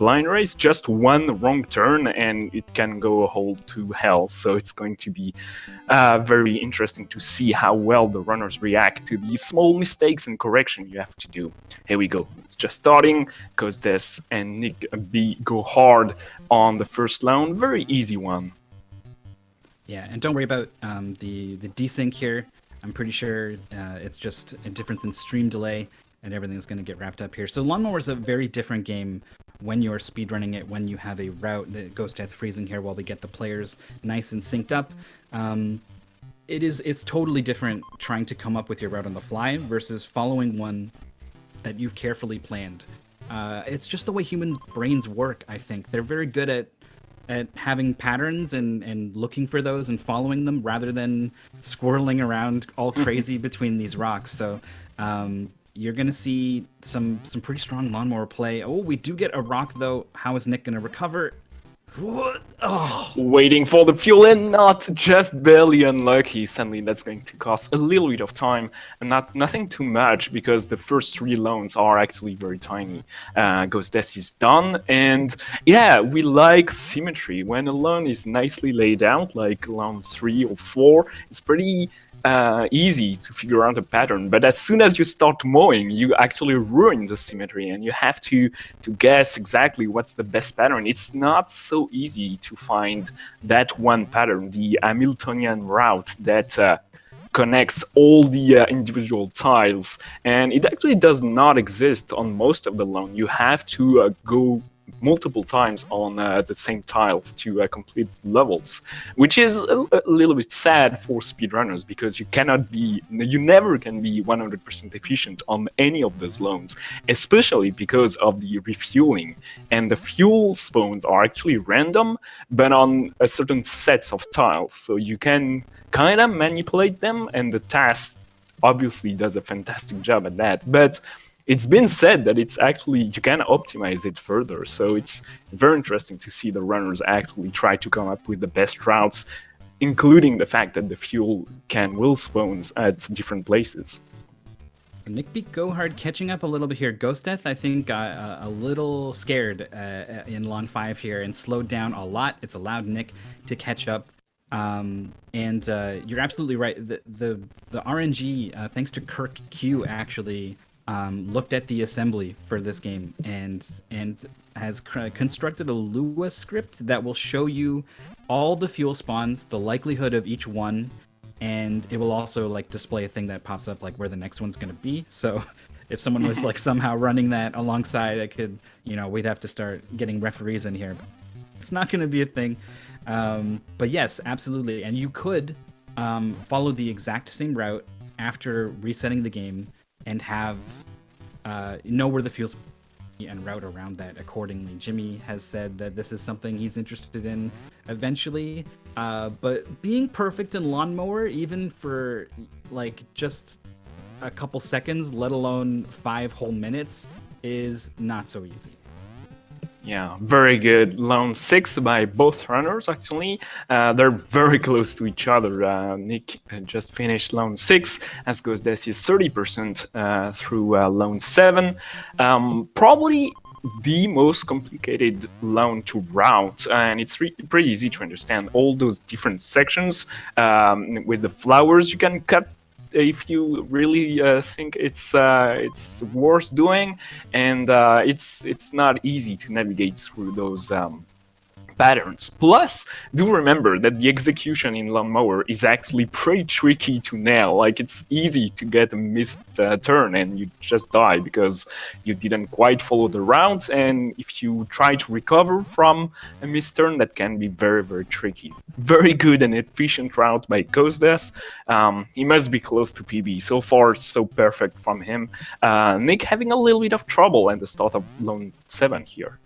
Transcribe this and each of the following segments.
blind race, just one wrong turn and it can go whole to hell. So it's going to be very interesting to see how well the runners react to these small mistakes and correction you have to do. Here we go. It's just starting. Costes and Nick B go hard on the first lawn. Very easy one. Yeah, and don't worry about the desync here. I'm pretty sure it's just a difference in stream delay, and everything's going to get wrapped up here. So Lawnmower is a very different game when you're speedrunning it, when you have a route that goes to freezing here while we get the players nice and synced up. It's totally different trying to come up with your route on the fly versus following one that you've carefully planned. It's just the way human brains work, I think. They're very good at having patterns and looking for those and following them rather than squirreling around all crazy between these rocks. So you're going to see some pretty strong Lawnmower play. Oh, we do get a rock, though. How is Nick going to recover? What? Oh. Waiting for the fuel and not just barely unlucky. Suddenly that's going to cost a little bit of time and nothing too much because the first 3 lawns are actually very tiny. Ghost Death is done, and yeah, we like symmetry. When a lawn is nicely laid out, like lawn 3 or 4, it's pretty easy to figure out a pattern, but as soon as you start mowing, you actually ruin the symmetry and you have to guess exactly what's the best pattern. It's not so easy to find that one pattern, the Hamiltonian route that connects all the individual tiles, and it actually does not exist on most of the lawn. You have to go multiple times on the same tiles to complete levels, which is a little bit sad for speedrunners because you never can be 100% efficient on any of those lanes, especially because of the refueling. And the fuel spawns are actually random, but on a certain sets of tiles, so you can kind of manipulate them, and the task obviously does a fantastic job at that. But it's been said that it's actually, you can optimize it further, so it's very interesting to see the runners actually try to come up with the best routes, including the fact that the fuel will spawns at different places. Nick beat Go Hard catching up a little bit here. Ghost Death, I think, got a little scared in Lawn 5 here and slowed down a lot. It's allowed Nick to catch up. And you're absolutely right. The RNG, thanks to Kirk Q, actually looked at the assembly for this game and has constructed a Lua script that will show you all the fuel spawns, the likelihood of each one, and it will also like display a thing that pops up like where the next one's going to be. So if someone was like somehow running that alongside, it could, we'd have to start getting referees in here. It's not going to be a thing. But yes, absolutely. And you could follow the exact same route after resetting the game and have know where the fuel's and route around that accordingly. Jimmy has said that this is something he's interested in eventually, but being perfect in Lawnmower, even for like just a couple seconds, let alone 5 whole minutes, is not so easy. Yeah, very good. Lawn 6 by both runners, actually. They're very close to each other. Nick just finished Lawn 6, as Ghost Death is 30% through Lawn 7. Probably the most complicated lawn to route, and it's pretty easy to understand all those different sections. With the flowers, you can cut if you really think it's worth doing, and it's not easy to navigate through those patterns. Plus, do remember that the execution in Lawnmower is actually pretty tricky to nail. Like, it's easy to get a missed turn and you just die because you didn't quite follow the route, and if you try to recover from a missed turn, that can be very, very tricky. Very good and efficient route by Cosdes. He must be close to PB. So far, so perfect from him. Nick having a little bit of trouble at the start of Lawn 7 here.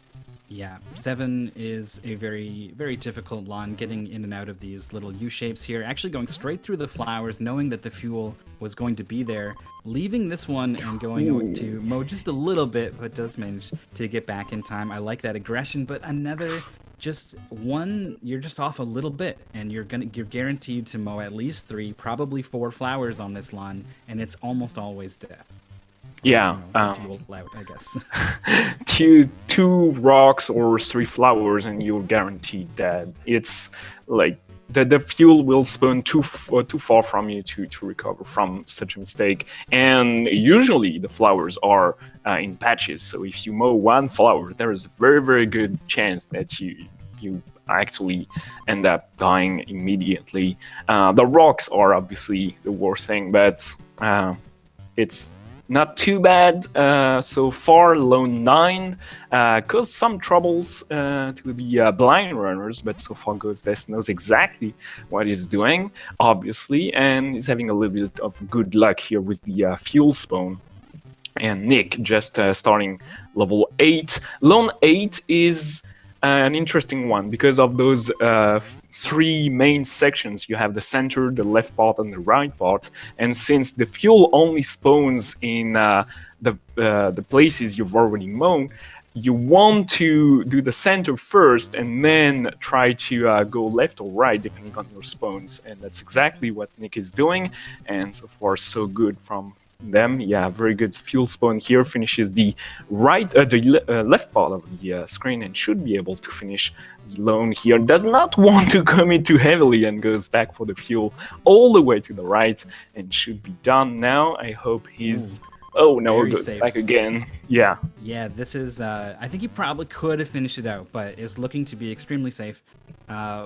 Yeah, 7 is a very, very difficult lawn, getting in and out of these little U-shapes here, actually going straight through the flowers, knowing that the fuel was going to be there, leaving this one and going to mow just a little bit, but does manage to get back in time. I like that aggression, but another, just one, you're just off a little bit, and you're guaranteed to mow at least 3, probably 4 flowers on this lawn, and it's almost always death. Yeah, the fuel out, I guess. two rocks or three flowers, and you're guaranteed dead. It's like the fuel will spawn too far from you to recover from such a mistake. And usually the flowers are in patches, so if you mow one flower, there is a very good chance that you actually end up dying immediately. The rocks are obviously the worst thing, but it's not too bad so far. Lone 9 caused some troubles to the blind runners, but so far Ghostdeath knows exactly what he's doing, obviously, and he's having a little bit of good luck here with the fuel spawn. And Nick just starting level 8. Lone 8 is an interesting one because of those three main sections. You have the center, the left part, and the right part. And since the fuel only spawns in the places you've already mown, you want to do the center first and then try to go left or right depending on your spawns. And that's exactly what Nick is doing. And so far, so good from them. Yeah, very good fuel spawn here. Finishes the left part of the screen and should be able to finish the lone here. Does not want to commit too heavily and goes back for the fuel all the way to the right and should be done now. I hope he's... Oh no, it goes back again. Yeah. Yeah, this is... I think he probably could have finished it out, but is looking to be extremely safe,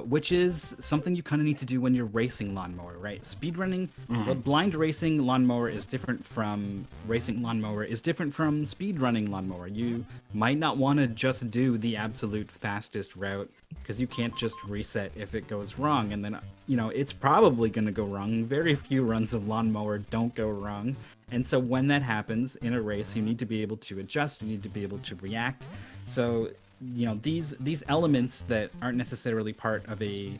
which is something you kind of need to do when you're racing lawnmower, right? Speedrunning, blind racing lawnmower is different from racing lawnmower, is different from speedrunning lawnmower. You might not want to just do the absolute fastest route because you can't just reset if it goes wrong, and then, you know, it's probably going to go wrong. Very few runs of lawnmower don't go wrong. And so when that happens in a race, you need to be able to adjust, you need to be able to react. So, you know, these elements that aren't necessarily part of a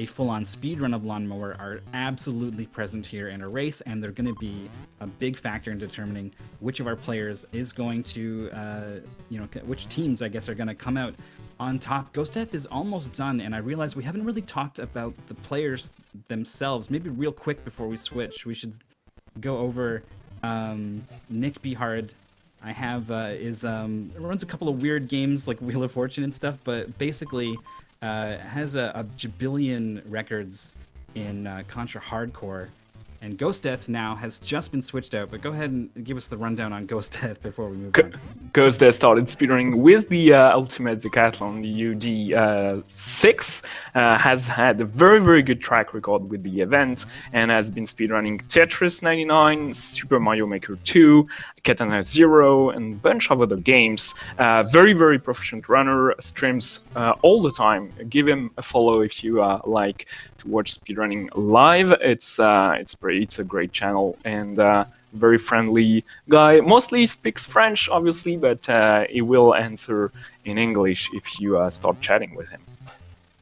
full-on speedrun of lawnmower are absolutely present here in a race, and they're going to be a big factor in determining which of our players is going to, you know, which teams, I guess, are going to come out on top. Ghostdeath is almost done, and I realize we haven't really talked about the players themselves. Maybe real quick before we switch, we should go over Nick Behard. I have runs a couple of weird games like Wheel of Fortune and stuff, but basically has a jabillion records in Contra Hardcore. And Ghostdeath now has just been switched out, but go ahead and give us the rundown on Ghostdeath before we move on. Ghostdeath started speedrunning with the Ultimate Decathlon, the UD6, has had a very good track record with the event, and has been speedrunning Tetris 99, Super Mario Maker 2, Katana Zero, and a bunch of other games. Very proficient runner, streams all the time. Give him a follow if you like to watch speedrunning live. It's a great channel, and very friendly guy. Mostly speaks French, obviously, but he will answer in English if you start chatting with him.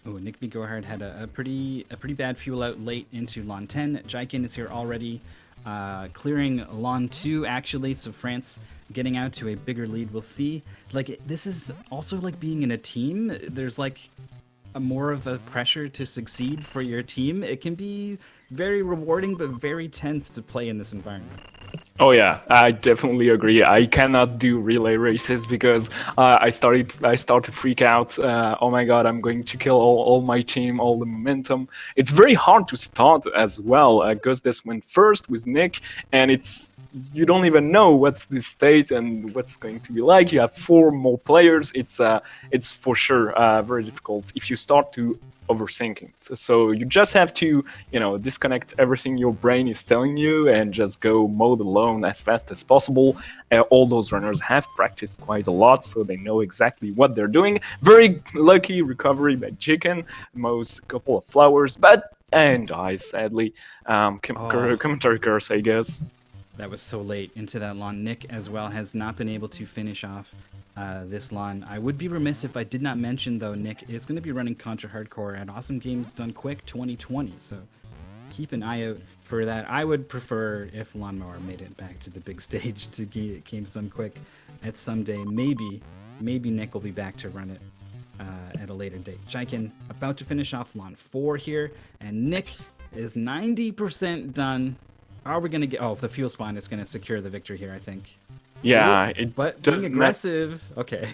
Oh, Nick B. Gohard had a pretty bad fuel out late into Lawn 10. Jaikin is here already, clearing Lawn 2, actually, so France getting out to a bigger lead. We'll see. Like, this is also like being in a team. There's like more of a pressure to succeed for your team. It can be very rewarding, but very tense to play in this environment. Oh yeah, I definitely agree. I cannot do relay races because I start to freak out. Oh my god, I'm going to kill all my team, all the momentum. It's very hard to start as well. Ghostdeath went first with Nick, and you don't even know what's the state and what's going to be like. You have 4 more players. It's for sure very difficult if you start to overthinking. So you just have to, disconnect everything your brain is telling you and just go mow the lawn as fast as possible. All those runners have practiced quite a lot, so they know exactly what they're doing. Very lucky recovery by Chicken, mows a couple of flowers, and dies, sadly. Commentary curse, I guess. That was so late into that lawn. Nick, as well, has not been able to finish off this lawn. I would be remiss if I did not mention, though, Nick is going to be running Contra Hardcore at Awesome Games Done Quick 2020, so keep an eye out for that. I would prefer if Lawnmower made it back to the big stage to Games Done Quick at some day. Maybe Nick will be back to run it at a later date. Jaikin about to finish off Lawn 4 here, and Nick is 90% done. Are we going to get... Oh, the fuel spawn is going to secure the victory here, I think. Yeah, Ooh, it but being does not. aggressive. Okay.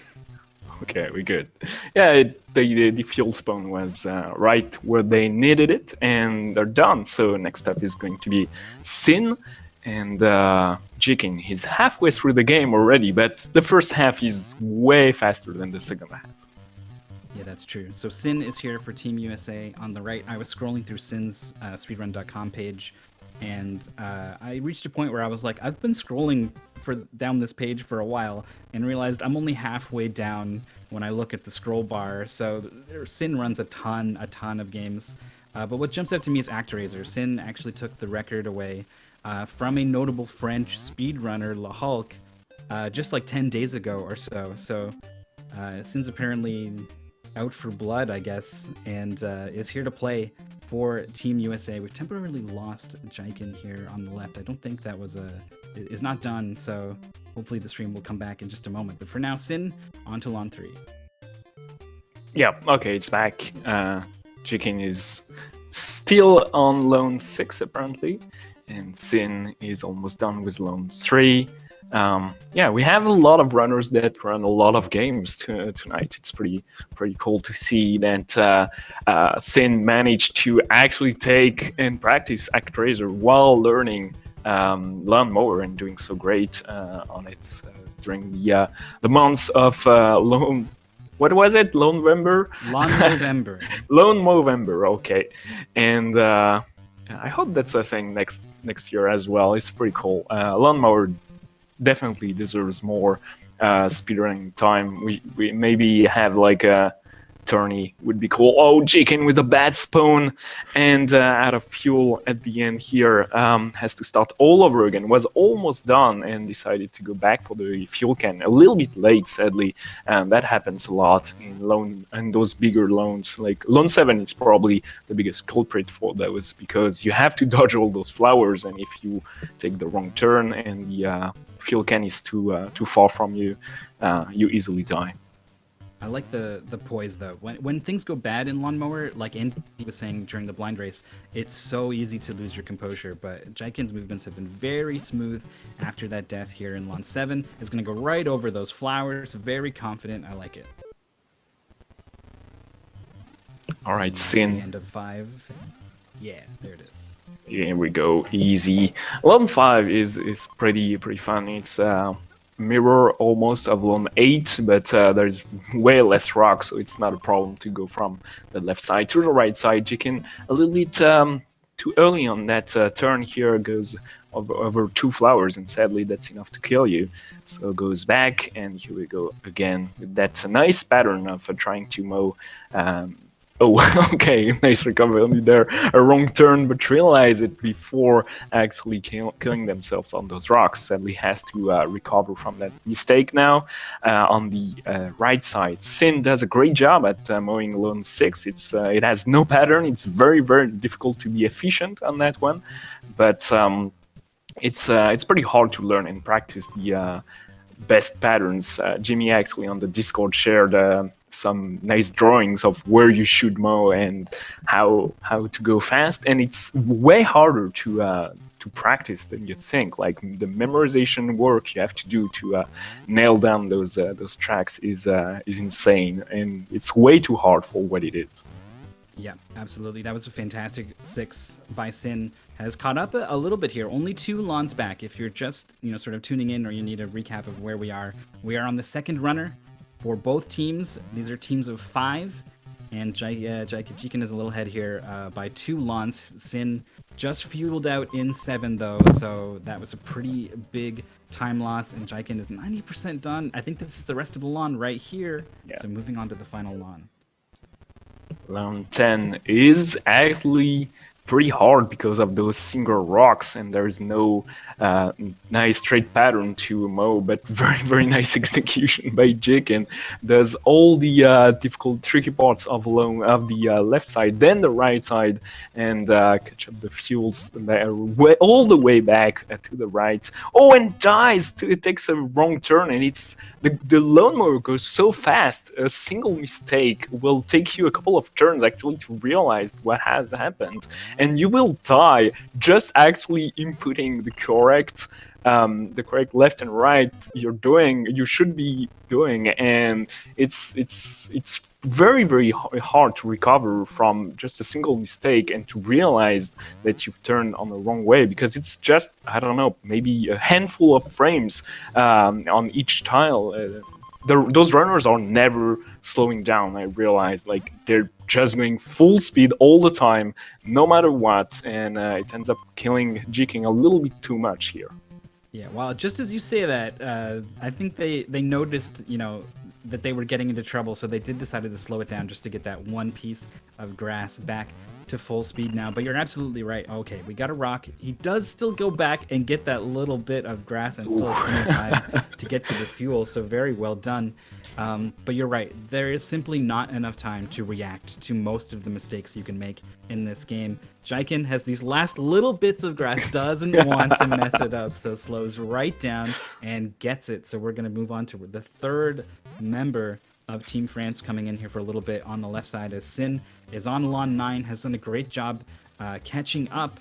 Okay, we good. Yeah, the fuel spawn was right where they needed it, and they're done. So next up is going to be Sin and Jikin. He's halfway through the game already, but the first half is way faster than the second half. Yeah, that's true. So Sin is here for Team USA. On the right, I was scrolling through Sin's speedrun.com page, and I reached a point where I was like, I've been scrolling for down this page for a while, and realized I'm only halfway down when I look at the scroll bar. So Sin runs a ton of games. But what jumps out to me is ActRaiser. Sin actually took the record away from a notable French speedrunner, La Hulk, just like 10 days ago or so. So Sin's apparently out for blood, I guess, and is here to play for Team USA. We've temporarily lost Jaikin here on the left. I don't think that was is not done, so hopefully the stream will come back in just a moment. But for now, Sin, on to Lawn 3. Yeah, okay, it's back. Jikin is still on Lone 6 apparently, and Sin is almost done with Lone 3. Yeah, we have a lot of runners that run a lot of games tonight. It's pretty cool to see that Sin managed to actually take and practice ActRaiser while learning Mower and doing so great on it during the months of Lone. What was it? Lone November? Lawn November. Lone Movember, okay. And I hope that's a thing next year as well. It's pretty cool. Lawnmower definitely deserves more speedrunning time. We maybe have like a tourney would be cool. Oh, Jikin with a bad spawn and out of fuel at the end here. Has to start all over again. Was almost done and decided to go back for the fuel can. A little bit late, sadly. That happens a lot in lone and those bigger loans. Like Lone 7 is probably the biggest culprit for those because you have to dodge all those flowers, and if you take the wrong turn and the fuel can is too far from you, you easily die. I like the poise though. When things go bad in Lawnmower, like Andy was saying during the blind race, it's so easy to lose your composure. But Jaikin's movements have been very smooth after that death here in Lawn 7. Is going to go right over those flowers. Very confident. I like it. All right, Sin. Sin. End of 5. Yeah, there it is. Here we go, easy. Lone 5 is pretty fun. It's mirror almost of Lone 8, but there's way less rock, so it's not a problem to go from the left side to the right side. You can a little bit too early on that turn here, goes over 2 flowers, and sadly that's enough to kill you. So goes back, and here we go again with that nice pattern of trying to mow. Oh, okay, nice recovery there. A wrong turn, but realize it before actually killing themselves on those rocks. Sadly has to recover from that mistake now. On the right side, Sin does a great job at mowing Lone 6. It has no pattern. It's very difficult to be efficient on that one, but it's pretty hard to learn and practice the best patterns. Jimmy actually on the Discord shared some nice drawings of where you should mow and how to go fast, and it's way harder to practice than you think. Like the memorization work you have to do to nail down those tracks is insane, and it's way too hard for what it is. Yeah, absolutely. That was a fantastic 6 by Sin. Has caught up a little bit here. Only 2 lawns back. If you're just, sort of tuning in or you need a recap of where we are on the second runner for both teams. These are teams of 5, and Jikin is a little ahead here by 2 lawns. Sin just fueled out in 7 though, so that was a pretty big time loss, and Jikin is 90% done. I think this is the rest of the lawn right here. Yeah. So moving on to the final lawn. Round 10 is actually pretty hard because of those single rocks, and there's no nice straight pattern to mow, but very nice execution by Jikin. Does all the difficult tricky parts of the left side, then the right side, and catch up the fuels all the way back to the right. Oh, and dies. It takes a wrong turn, and it's the lawnmower goes so fast. A single mistake will take you a couple of turns actually to realize what has happened, and you will die just actually inputting the correct the correct left and right you should be doing, and it's very hard to recover from just a single mistake and to realize that you've turned on the wrong way, because it's just, I don't know, maybe a handful of frames on each tile. Those runners are never slowing down. I realized, like, they're just going full speed all the time, no matter what, and it ends up jiking a little bit too much here. Yeah, well, just as you say that, I think they noticed, that they were getting into trouble, so they did decided to slow it down just to get that one piece of grass back to full speed now. But you're absolutely right. Okay, we got a rock. He does still go back and get that little bit of grass and still has plenty of time to get to the fuel, so very well done. But you're right. There is simply not enough time to react to most of the mistakes you can make in this game. Jiken has these last little bits of grass, doesn't want to mess it up, so slows right down and gets it. So we're going to move on to the third member of Team France coming in here for a little bit on the left side, as Sin is on lawn 9, has done a great job catching up.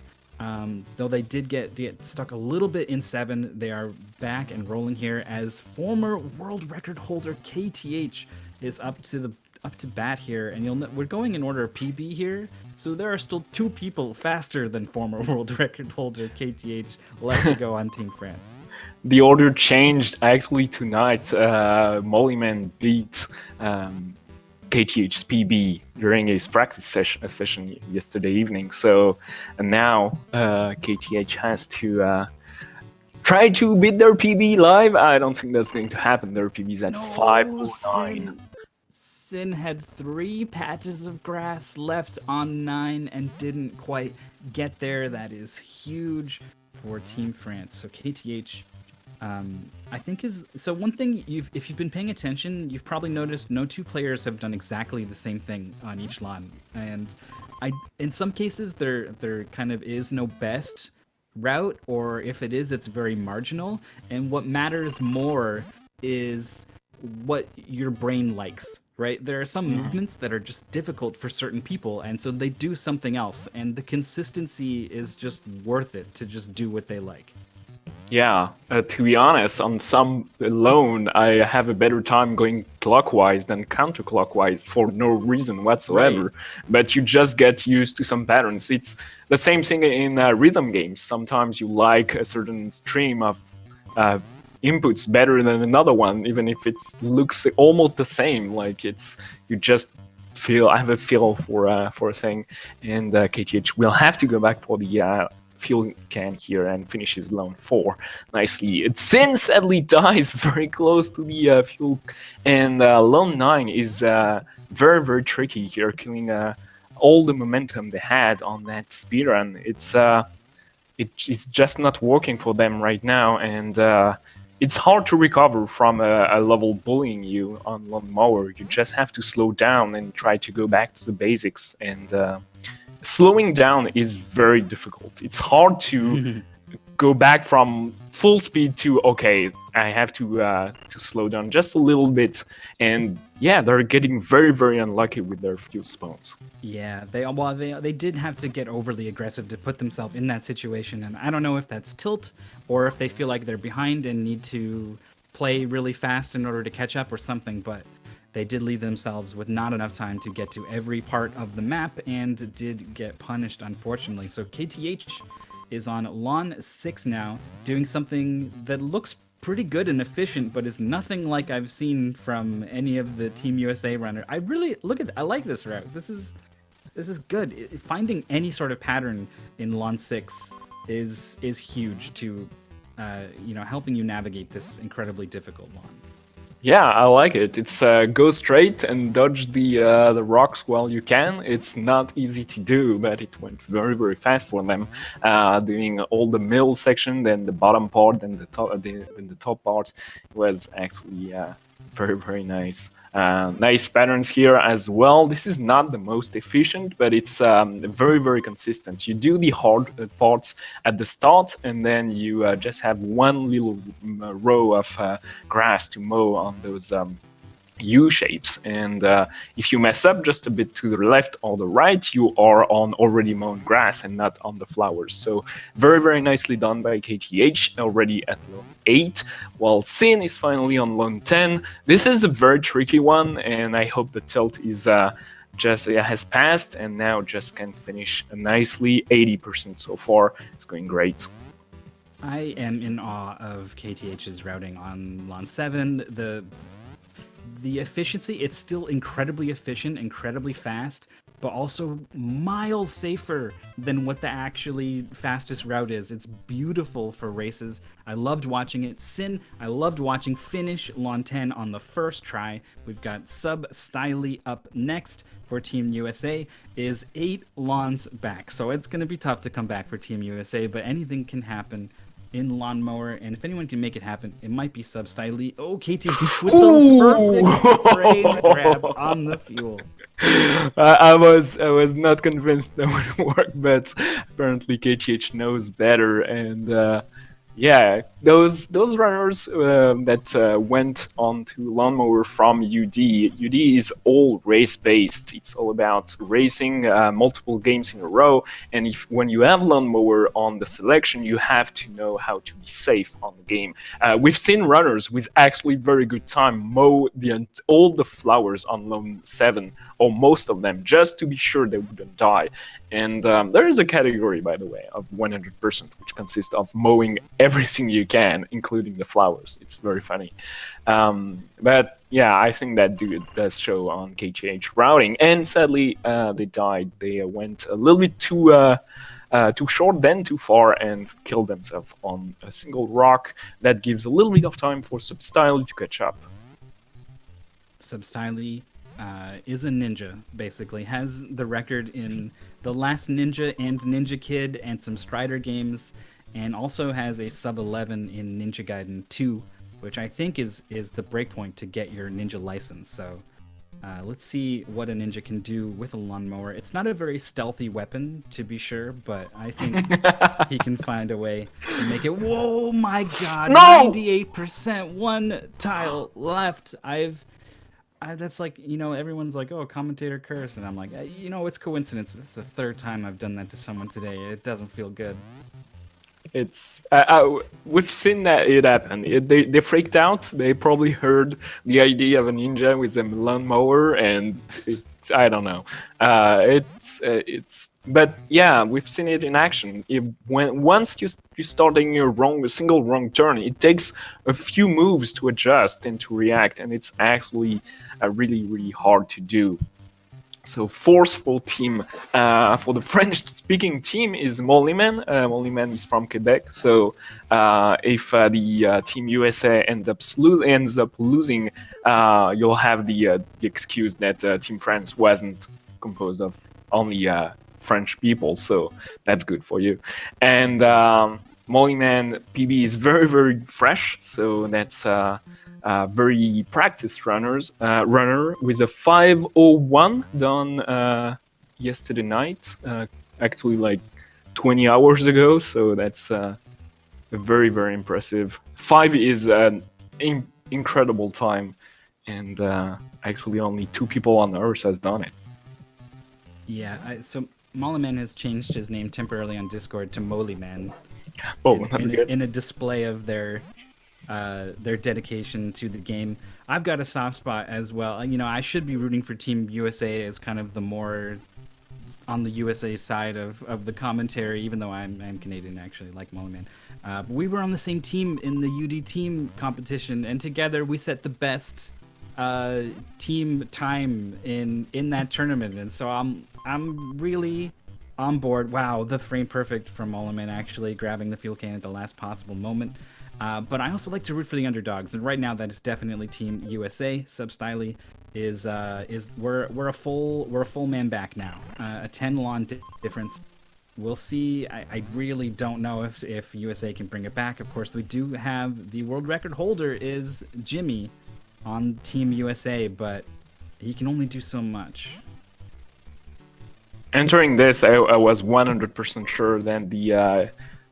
Though they did get stuck a little bit in 7, they are back and rolling here as former world record holder KTH is up to bat here, and we're going in order of PB here, so there are still 2 people faster than former world record holder KTH left to go on Team France. The order changed actually tonight. Mollyman beat KTH's PB during his practice session yesterday evening. So, and now KTH has to try to beat their PB live. I don't think that's going to happen. Their PB's at 509. Sin had 3 patches of grass left on 9 and didn't quite get there. That is huge for Team France. So KTH, I think so one thing, if you've been paying attention, you've probably noticed no 2 players have done exactly the same thing on each lawn. And in some cases, there kind of is no best route, or if it is, it's very marginal. And what matters more is what your brain likes, right? There are some movements that are just difficult for certain people, and so they do something else, and the consistency is just worth it to just do what they like. Yeah, to be honest, on some alone, I have a better time going clockwise than counterclockwise for no reason whatsoever. Right. But you just get used to some patterns. It's the same thing in rhythm games. Sometimes you like a certain stream of inputs better than another one, even if it looks almost the same. Like you just have a feel for a thing. And KTH will have to go back for the fuel can here and finishes lane 4 nicely. It sadly dies very close to the fuel, and lane 9 is very tricky here, killing all the momentum they had on that speedrun. It's just not working for them right now, and it's hard to recover from a level bullying you on lane Mower. You just have to slow down and try to go back to the basics, and slowing down is very difficult. It's hard to go back from full speed to, okay, I have to slow down just a little bit. And yeah, they're getting very unlucky with their fuel spawns. Yeah, they did have to get overly aggressive to put themselves in that situation. And I don't know if that's tilt or if they feel like they're behind and need to play really fast in order to catch up or something, but they did leave themselves with not enough time to get to every part of the map and did get punished, unfortunately. So KTH is on lawn 6 now, doing something that looks pretty good and efficient, but is nothing like I've seen from any of the Team USA runner. I like this route. This is good. Finding any sort of pattern in lawn 6 is huge to helping you navigate this incredibly difficult lawn. Yeah, I like it. It's go straight and dodge the rocks while you can. It's not easy to do, but it went very fast for them. Doing all the middle section, then the bottom part, then the top part was actually very nice. Nice patterns here as well. This is not the most efficient, but it's very consistent. You do the hard parts at the start, and then you just have one little row of grass to mow on those U shapes, and if you mess up just a bit to the left or the right, you are on already mown grass and not on the flowers. So very, very nicely done by KTH, already at lone 8, while Sin is finally on lone 10. This is a very tricky one, and I hope the tilt is just has passed, and now just can finish nicely. 80% so far. It's going great. I am in awe of KTH's routing on Lawn 7. The efficiency, it's still incredibly efficient, incredibly fast, but also miles safer than what the actually fastest route is. It's beautiful for races. I loved watching it. Sin, I loved watching finish Lawn 10 on the first try. We've got Sub Styly up next for Team USA, is 8 lawns back. So it's going to be tough to come back for Team USA, but anything can happen in Lawnmower, and if anyone can make it happen, it might be Sub Styly. Oh, KT with the perfect frame grab on the fuel. I was not convinced that would work, but apparently KTH knows better, and yeah, those runners that went on to Lawnmower from UD is all race based. It's all about racing multiple games in a row, and if when you have Lawnmower on the selection, you have to know how to be safe on the game. We've seen runners with actually very good time mow all the flowers on Lone 7, or most of them, just to be sure they wouldn't die. And there is a category, by the way, of 100%, which consists of mowing everything you can, including the flowers. It's very funny. But yeah, I think that does show on KGH routing. And sadly, they died. They went a little bit too short, then too far, and killed themselves on a single rock. That gives a little bit of time for Substyle to catch up. Substyly is a ninja, basically. Has the record in The Last Ninja and Ninja Kid and some Strider games, and also has a sub 11 in Ninja Gaiden 2, which I think is the breakpoint to get your ninja license. So let's see what a ninja can do with a lawnmower. It's not a very stealthy weapon, to be sure, but I think he can find a way to make it. Whoa, my God! No! 98%, one tile left. That's like, everyone's like, oh, commentator curse, and I'm like, it's coincidence, but it's the third time I've done that to someone today. It doesn't feel good. It's we've seen that it happened. They freaked out. They probably heard the idea of a ninja with a lawnmower, and I don't know. But yeah, we've seen it in action. Once you start taking a single wrong turn, it takes a few moves to adjust and to react, and it's actually really, really hard to do. So forceful team for the French-speaking team is Mollyman. Mollyman is from Quebec. So if the Team USA ends up losing, you'll have the excuse that Team France wasn't composed of only French people. So that's good for you. And Mollyman PB is very, very fresh. So that's very practiced runner with a 5:01 done yesterday night, actually like 20 hours ago. So that's very, very impressive. 5 is an incredible time, and actually only 2 people on Earth has done it. Yeah, so Mollyman has changed his name temporarily on Discord to Molyman. Oh, that's good. In a display of their dedication to the game. I've got a soft spot as well. I should be rooting for Team USA as kind of the more on the USA side of the commentary, even though I'm Canadian, actually, like Mollyman. But we were on the same team in the UD team competition, and together we set the best team time in that tournament, and so I'm really on board. Wow, the frame perfect from Mollyman, actually grabbing the fuel can at the last possible moment. But I also like to root for the underdogs, and right now that is definitely Team USA. Substyly is we're a full man back now. A 10 lawn difference. We'll see. I really don't know if USA can bring it back. Of course, we do have the world record holder is Jimmy on Team USA, but he can only do so much. Entering this, I was 100% sure that the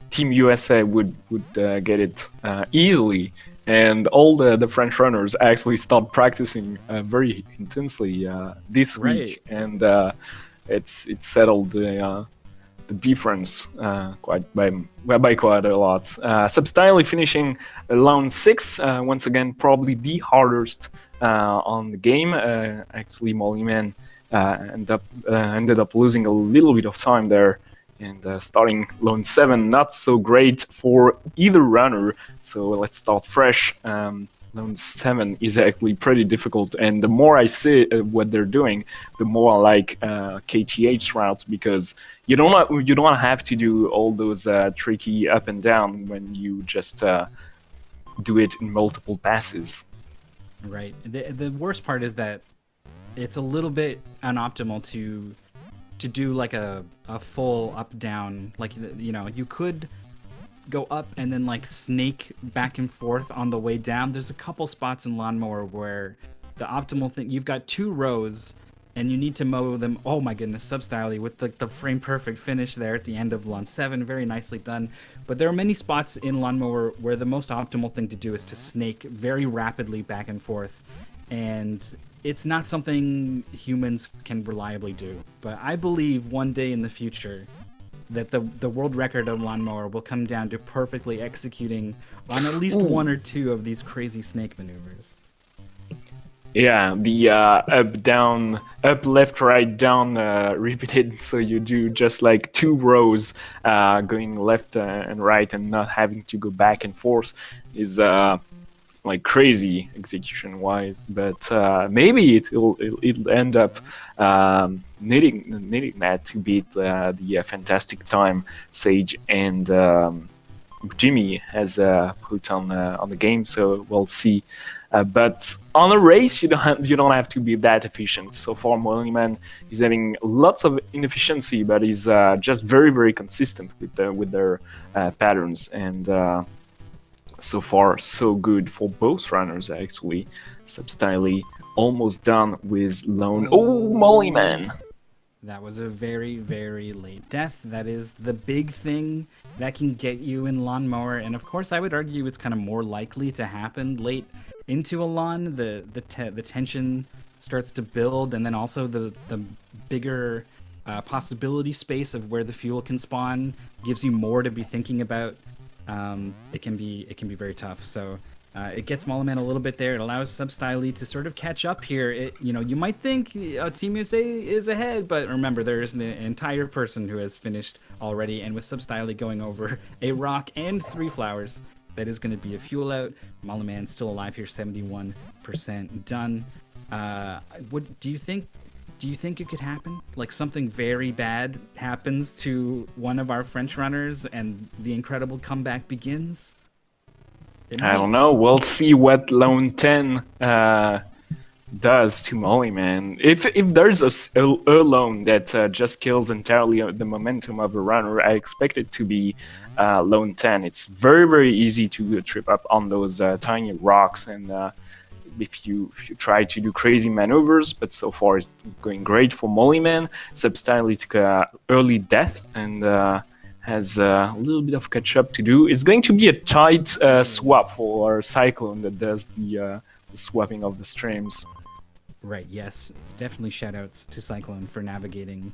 Team USA would get it easily, and all the French runners actually start practicing very intensely this Right. week, and it's settled the difference by quite a lot. Substantially finishing round 6, once again probably the hardest on the game. Actually, Mollyman ended up losing a little bit of time there, and starting lone 7 not so great for either runner. So let's start fresh. Lone 7 is actually pretty difficult, and the more I see what they're doing, the more I like KTH routes, because you don't have to do all those tricky up and down when you just do it in multiple passes. Right. The worst part is that it's a little bit unoptimal to do like a full up down, like, you know, you could go up and then like snake back and forth on the way down. There's a couple spots in Lawnmower where the optimal thing, you've got 2 rows and you need to mow them. Oh my goodness, Substyly with the frame perfect finish there at the end of Lawn 7, very nicely done. But there are many spots in Lawnmower where the most optimal thing to do is to snake very rapidly back and forth, and it's not something humans can reliably do. But I believe one day in the future that the world record of Lawnmower will come down to perfectly executing on at least 1 or 2 of these crazy snake maneuvers. Yeah, the up, down, up, left, right, down repeated. So you do just like 2 rows going left and right, and not having to go back and forth is like crazy execution wise. But maybe it'll end up needing that to beat the fantastic time Sage and Jimmy has put on the game. So we'll see. But on a race, you don't have to be that efficient. So far, Mollyman is having lots of inefficiency, but he's just very, very consistent with their patterns. And so far, so good for both runners, actually. Substyly almost done with lone. Oh, Mollyman! That was a very, very late death. That is the big thing that can get you in Lawnmower. And of course, I would argue it's kind of more likely to happen late into a lawn. The tension starts to build, and then also the bigger possibility space of where the fuel can spawn gives you more to be thinking about. It can be very tough. So it gets Mollyman a little bit there. It allows Substyly to sort of catch up here. You might think Team USA is ahead, but remember, there is an entire person who has finished already, and with Substyly going over a rock and 3 flowers, that is going to be a fuel out. Mollyman still alive here, 71% done. What do you think? Do you think it could happen? Like something very bad happens to one of our French runners and the incredible comeback begins? I don't know. We'll see what Lone 10 does to Mollyman. If there's a lone that just kills entirely the momentum of a runner, I expect it to be Lone 10. It's very, very easy to trip up on those tiny rocks, and if you try to do crazy maneuvers, but so far it's going great for Mollyman. Substyly took a early death and has a little bit of catch up to do. It's going to be a tight swap for Cyclone that does the swapping of the streams. Right, yes. It's definitely shoutouts to Cyclone for navigating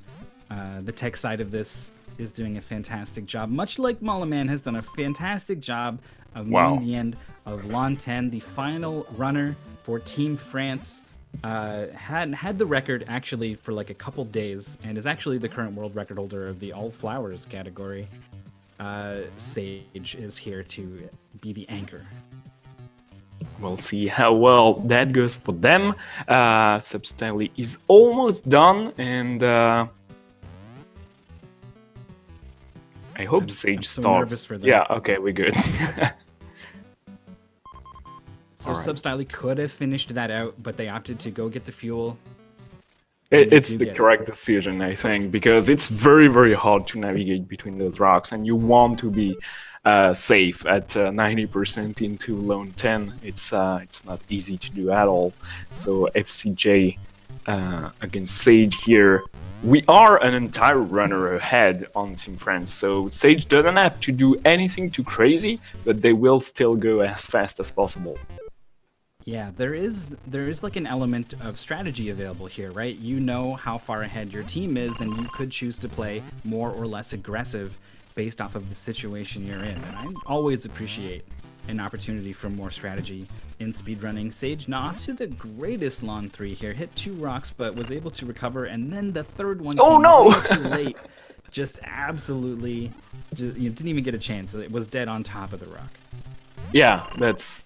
the tech side of this. Is doing a fantastic job, much like Mollyman has done a fantastic job of meeting the end of Lawn 10. The final runner for Team France had the record actually for like a couple days, and is actually the current world record holder of the all flowers category. Sage is here to be the anchor. We'll see how well that goes for them. Substantially is almost done, and I hope Sage so starts. nervous for them. Yeah, okay, we're good. So right. Substyly could have finished that out, but they opted to go get the fuel. It's the correct decision, I think, because it's very, very hard to navigate between those rocks, and you want to be safe at 90% into Lone 10. It's not easy to do at all. So FCJ against Sage here. we are an entire runner ahead on Team France, so Sage doesn't have to do anything too crazy, but they will still go as fast as possible. Yeah, there is like an element of strategy available here, right? You know how far ahead your team is, and you could choose to play more or less aggressive based off of the situation you're in. And I always appreciate an opportunity for more strategy in speedrunning. Sage not off to the greatest lawn 3 here, hit 2 rocks, but was able to recover, and then the third one Oh came no! way too late. Just absolutely, you didn't even get a chance. It was dead on top of the rock. Yeah, that's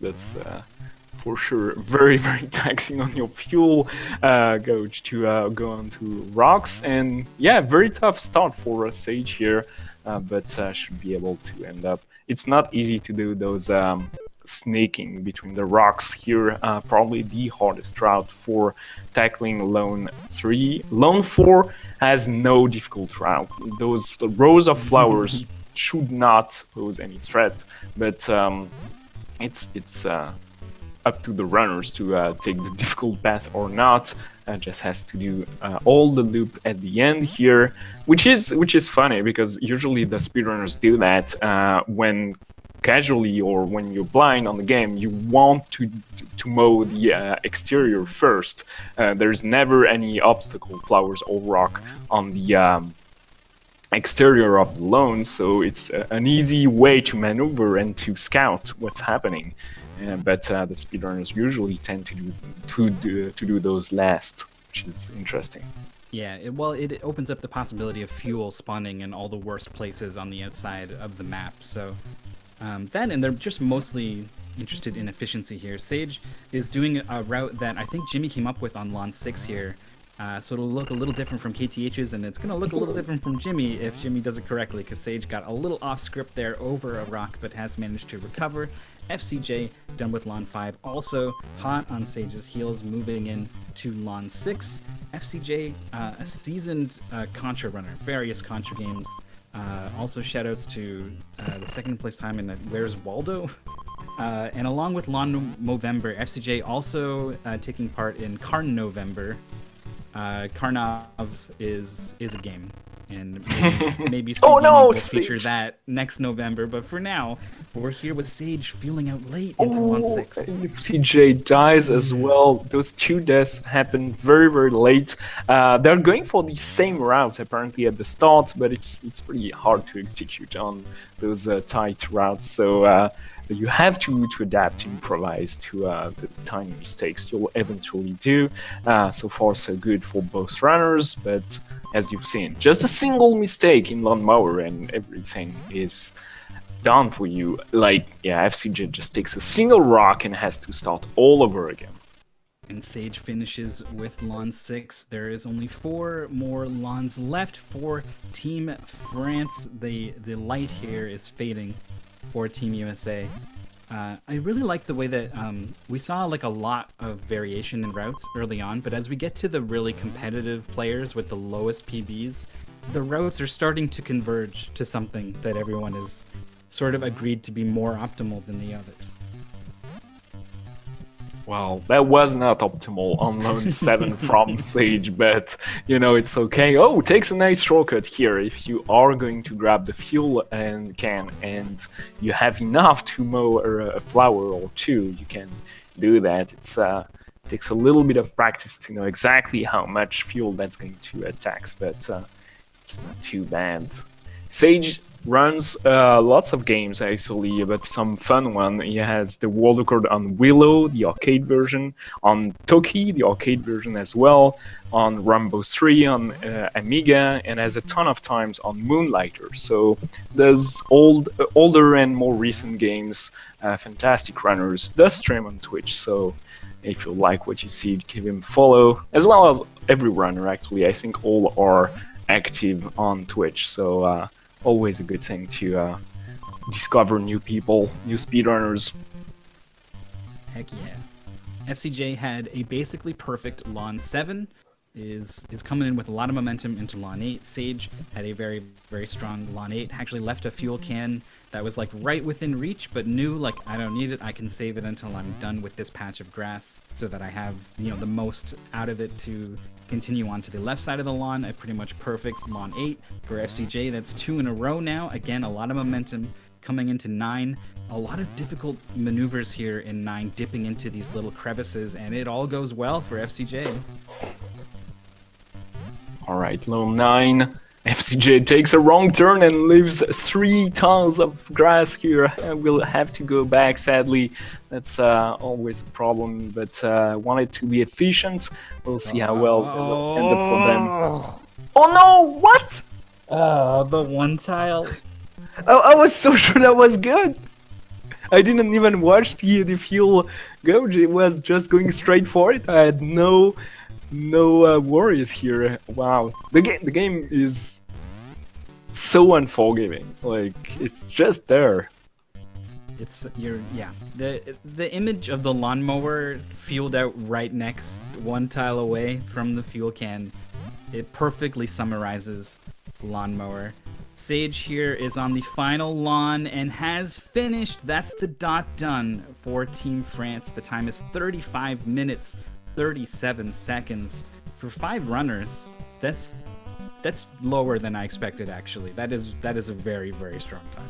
for sure very very taxing on your fuel gauge to go onto rocks, and yeah, very tough start for Sage here, but should be able to end up. It's not easy to do those snaking between the rocks here. Probably the hardest route for tackling Lone 3. Lone 4 has no difficult route. Those rows of flowers should not pose any threat, but it's up to the runners to take the difficult path or not. Just has to do all the loop at the end here, which is funny because usually the speedrunners do that when casually or when you're blind on the game. You want to mow the exterior first. There's never any obstacle, flowers or rock on the exterior of the lawn, so it's an easy way to maneuver and to scout what's happening. But the speedrunners usually tend to do those last, which is interesting. Yeah, it opens up the possibility of fuel spawning in all the worst places on the outside of the map. So that, and they're just mostly interested in efficiency here. Sage is doing a route that I think Jimmy came up with on Lawn 6 here. So it'll look a little different from KTH's, and it's going to look a little different from Jimmy if Jimmy does it correctly, because Sage got a little off script there over a rock, but has managed to recover. FCJ done with Lawn 5, also hot on Sage's heels, moving in to Lawn 6. FCJ, a seasoned Contra runner, various Contra games. Also shoutouts to the second place time in the Where's Waldo? And along with Lawn Movember, FCJ also taking part in Carn November. Karnov is a game, and maybe Oh no, will Sage. feature that next November. But for now, we're here with Sage feeling out late into Lawn 6. And if CJ dies as well, those two deaths happen very very late. They're going for the same route apparently at the start, but it's pretty hard to execute on those tight routes. So you have to adapt, improvise to the tiny mistakes you'll eventually do. So far, so good for both runners, but as you've seen, just a single mistake in Mower and everything is done for you. Like, yeah, FCJ just takes a single rock and has to start all over again. And Sage finishes with Lawn 6. There is only 4 more lawns left for Team France. The light here is fading for Team USA. I really like the way that we saw like a lot of variation in routes early on, but as we get to the really competitive players with the lowest PBs, the routes are starting to converge to something that everyone is sort of agreed to be more optimal than the others. Well, that was not optimal on Lone 7 from Sage, but you know, it's okay. Oh, takes a nice shortcut here. If you are going to grab the fuel and can, and you have enough to mow a flower or two, you can do that. It takes a little bit of practice to know exactly how much fuel that's going to tax, but it's not too bad. Sage runs lots of games actually, but some fun one. He has the world record on Willow, the arcade version, on Toki, the arcade version as well, on Rambo 3, on Amiga, and has a ton of times on Moonlighter. So there's older and more recent games, fantastic runners, does stream on Twitch, so if you like what you see, give him a follow, as well as every runner actually. I think all are active on Twitch, so always a good thing to discover new people, new speedrunners. Heck yeah. FCJ had a basically perfect Lawn 7, is coming in with a lot of momentum into Lawn 8. Sage had a very, very strong Lawn 8, actually left a fuel can that was like right within reach, but knew like I don't need it, I can save it until I'm done with this patch of grass so that I have, you know, the most out of it to continue on to the left side of the lawn. A pretty much perfect lawn 8 for FCJ. That's 2 in a row now. Again, a lot of momentum coming into 9. A lot of difficult maneuvers here in 9, dipping into these little crevices, and it all goes well for FCJ. All right, lone 9. FCJ takes a wrong turn and leaves 3 tiles of grass here. We'll have to go back, sadly. That's always a problem, but want it to be efficient. We'll see how well it will end up for them. Oh no, what? Oh, the one tile. I was so sure that was good. I didn't even watch the fuel go. It was just going straight for it. I had no worries here. Wow, the game is so unforgiving. Like, it's just there. The image of the lawnmower fueled out right next, 1 tile away from the fuel can. It perfectly summarizes lawnmower. Sage here is on the final lawn and has finished. That's the dot done for Team France. The time is 35 minutes, 37 seconds. For 5 runners, that's lower than I expected, actually. That is a very, very strong time.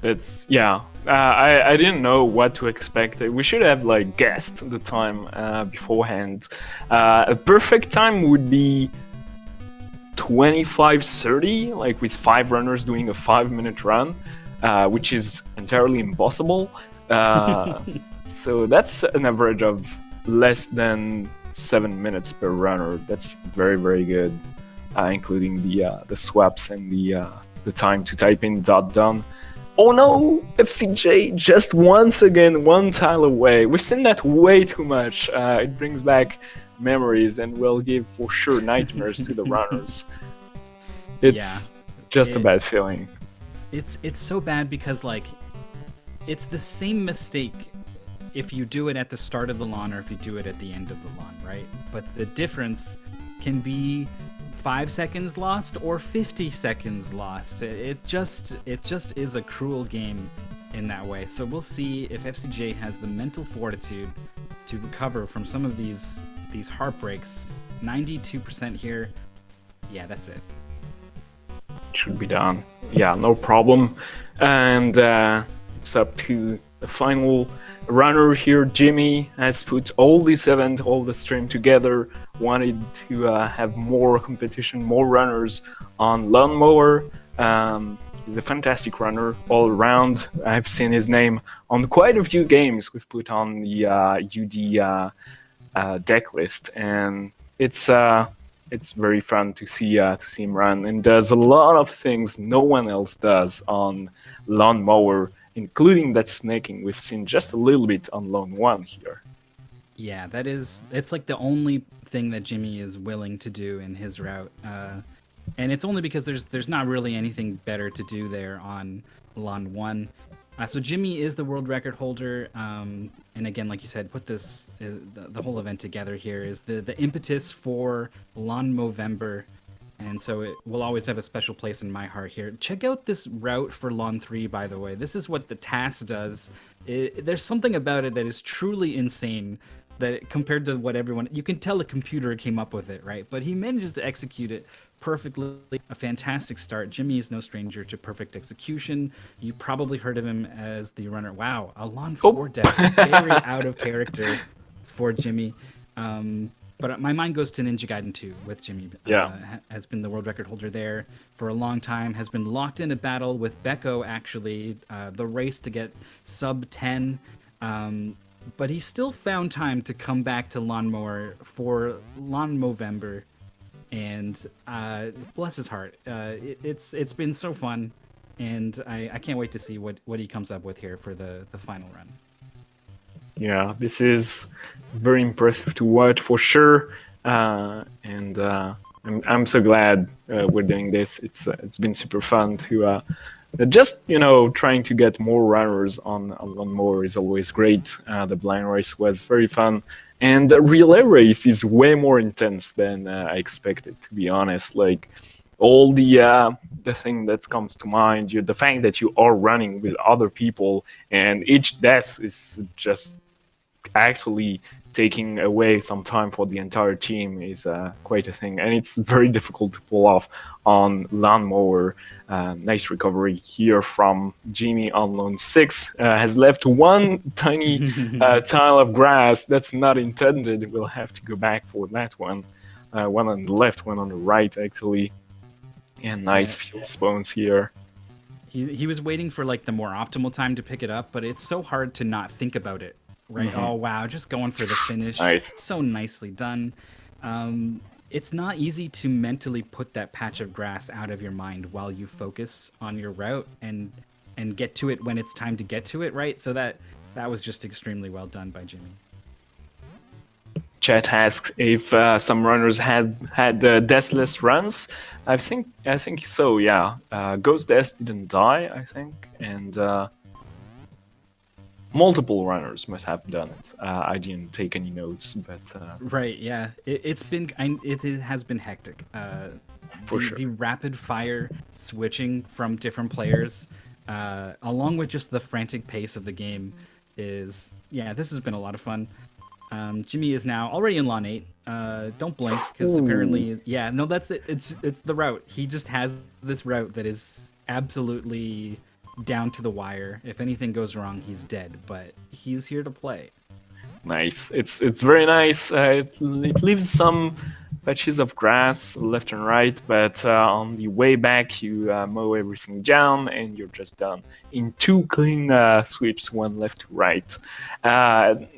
That's, yeah. I didn't know what to expect. We should have like guessed the time beforehand. A perfect time would be 25:30, like with 5 runners doing a 5-minute run, which is entirely impossible. So that's an average of less than 7 minutes per runner. That's very, very good, including the swaps and the time to type in dot done. Oh no, FCJ just once again 1 tile away. We've seen that way too much. It brings back memories and will give for sure nightmares to the runners. It's just a bad feeling. It's so bad because, like, it's the same mistake if you do it at the start of the lawn or if you do it at the end of the lawn, right? But the difference can be 5 seconds lost or 50 seconds lost. It just is a cruel game in that way. So we'll see if FCJ has the mental fortitude to recover from some of these heartbreaks. 92% here. Yeah, that's it. Should be done. Yeah, no problem. And it's up to the final runner here. Jimmy has put all this event, all the stream together, wanted to have more competition, more runners on lawnmower. He's a fantastic runner all around. I've seen his name on quite a few games we've put on the UD deck list, and it's very fun to see him run, and does a lot of things no one else does on lawnmower, including that snaking we've seen just a little bit on Lone 1 here. Yeah, it's like the only thing that Jimmy is willing to do in his route, and it's only because there's not really anything better to do there on Lawn 1. So Jimmy is the world record holder, and again, like you said, put this the whole event together here is the impetus for Lawn Movember, and so it will always have a special place in my heart here. Check out this route for Lawn 3, by the way. This is what the TAS does. There's something about it that is truly insane, that compared to what you can tell a computer came up with it, right? But he manages to execute it perfectly. A fantastic start. Jimmy is no stranger to perfect execution. You probably heard of him as the runner. Wow, a Lawn 4 deck. Very out of character for Jimmy. But my mind goes to Ninja Gaiden 2 with Jimmy. Has been the world record holder there for a long time. Has been locked in a battle with Becco, actually. The race to get sub 10. But he still found time to come back to Lawnmower for Lawn Movember. And bless his heart. It's been so fun. And I can't wait to see what he comes up with here for the final run. Yeah, this is very impressive to watch for sure, and I'm so glad we're doing this. It's been super fun to just trying to get more runners on more is always great. The blind race was very fun, and the relay race is way more intense than I expected, to be honest. Like all the thing that comes to mind, the fact that you are running with other people, and each death is just actually taking away some time for the entire team is quite a thing, and it's very difficult to pull off on Lawnmower. Nice recovery here from Jimmy on lane 6. Has left one tiny tile of grass that's not intended. We'll have to go back for that one. One on the left, one on the right, actually. And nice fuel spawns here. He was waiting for like the more optimal time to pick it up, but it's so hard to not think about it, right? Oh wow, just going for the finish. Nice. So nicely done. It's not easy to mentally put that patch of grass out of your mind while you focus on your route and get to it when it's time to get to it, right? So that was just extremely well done by Jimmy. Chat asks if some runners had deathless runs. I think so. Yeah, Ghost Death didn't die, I think, and multiple runners must have done it. I didn't take any notes, but right, yeah, it has been hectic. For sure. The rapid fire switching from different players, along with just the frantic pace of the game, this has been a lot of fun. Jimmy is now already in Lawn 8. Don't blink, because apparently, that's it. It's the route. He just has this route that is absolutely down to the wire. If anything goes wrong, he's dead. But he's here to play. Nice. It's very nice. It leaves some patches of grass left and right, but on the way back, you mow everything down, and you're just done in 2 clean sweeps, 1 left to right.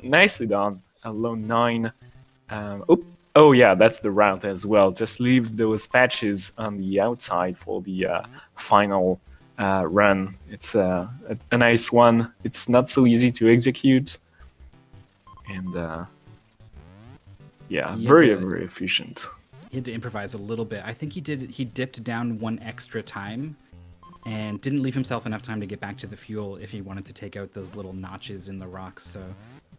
Nicely done. Lone 9. Oh yeah, that's the route as well. Just leave those patches on the outside for the final run. It's a nice one. It's not so easy to execute, and very efficient. He had to improvise a little bit. I think he dipped down 1 extra time and didn't leave himself enough time to get back to the fuel if he wanted to take out those little notches in the rocks. So